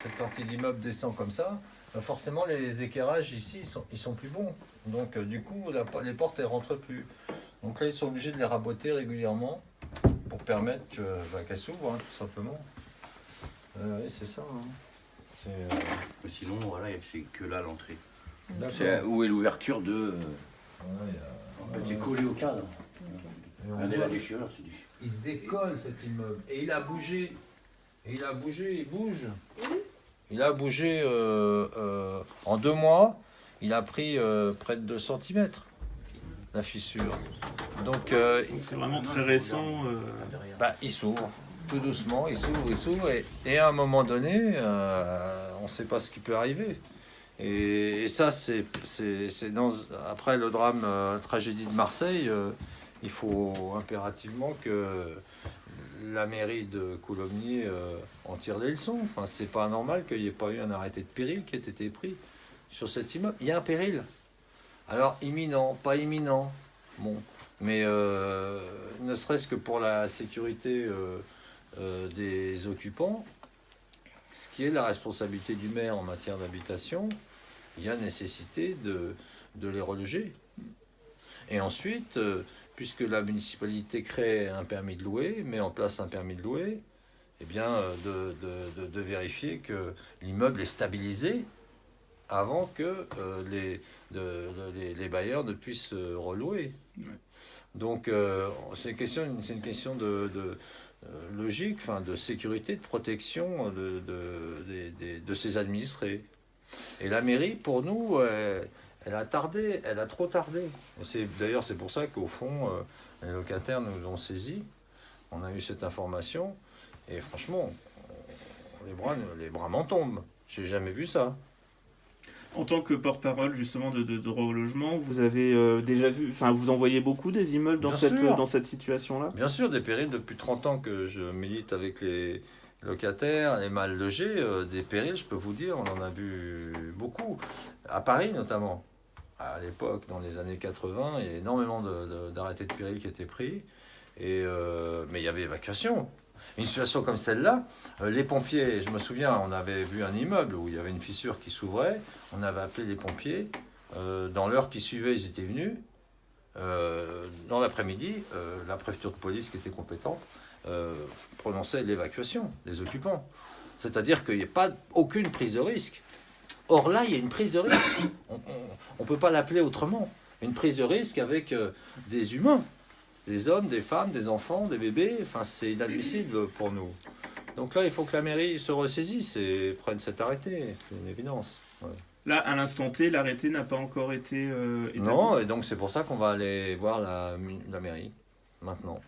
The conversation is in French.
cette partie de l'immeuble descend comme ça, forcément les éclairages ici ils sont plus bons. Donc du coup les portes elles rentrent plus. Donc là ils sont obligés de les raboter régulièrement pour permettre qu'elles s'ouvrent, hein, tout simplement. Oui, c'est ça. Hein. Sinon, voilà, c'est que là l'entrée. Où est l'ouverture de. C'est collé au cadre. Regardez la Okay. déchirure, c'est du. Il se décolle cet immeuble. Et il a bougé. Il bouge. Il a bougé en 2 mois. Il a pris près de 2 centimètres la fissure. Donc c'est vraiment très récent. il s'ouvre. Tout doucement, il s'ouvre. Et à un moment donné, on ne sait pas ce qui peut arriver. Et ça, c'est après le drame, tragédie de Marseille, il faut impérativement que la mairie de Coulommiers en tire des leçons. Enfin, c'est pas normal qu'il n'y ait pas eu un arrêté de péril qui ait été pris sur cet immeuble. Il y a un péril. Alors, imminent, pas imminent. Bon, mais ne serait-ce que pour la sécurité des occupants, ce qui est la responsabilité du maire en matière d'habitation, il y a nécessité de les reloger. Et ensuite, puisque la municipalité crée un permis de louer, met en place un permis de louer, eh bien, de vérifier que l'immeuble est stabilisé avant que les bailleurs ne puissent relouer. Ouais. Donc, c'est une question de logique, enfin, de sécurité, de protection de ses administrés. Et la mairie, pour nous, elle a trop tardé. D'ailleurs, c'est pour ça qu'au fond, les locataires nous ont saisis. On a eu cette information. Et franchement, les bras m'en tombent. J'ai jamais vu ça. En tant que porte-parole justement de relogement, vous avez déjà vu, enfin vous en voyez beaucoup des immeubles dans cette situation-là? Bien sûr, des périls depuis 30 ans que je milite avec les locataires, les mal logés, des périls, je peux vous dire, on en a vu beaucoup. À Paris notamment. À l'époque, dans les années 80, il y a énormément d'arrêtés de péril qui étaient pris. Mais il y avait évacuation. Une situation comme celle-là, les pompiers, je me souviens, on avait vu un immeuble où il y avait une fissure qui s'ouvrait, on avait appelé les pompiers, dans l'heure qui suivait, ils étaient venus, dans l'après-midi, la préfecture de police qui était compétente prononçait l'évacuation des occupants. C'est-à-dire qu'il n'y a aucune prise de risque. Or là, il y a une prise de risque, on ne peut pas l'appeler autrement, une prise de risque avec des humains. Des hommes, des femmes, des enfants, des bébés, enfin c'est inadmissible pour nous. Donc là, il faut que la mairie se ressaisisse et prenne cet arrêté, c'est une évidence. Ouais. Là, à l'instant T, l'arrêté n'a pas encore été établi. Non, et donc c'est pour ça qu'on va aller voir la mairie, maintenant.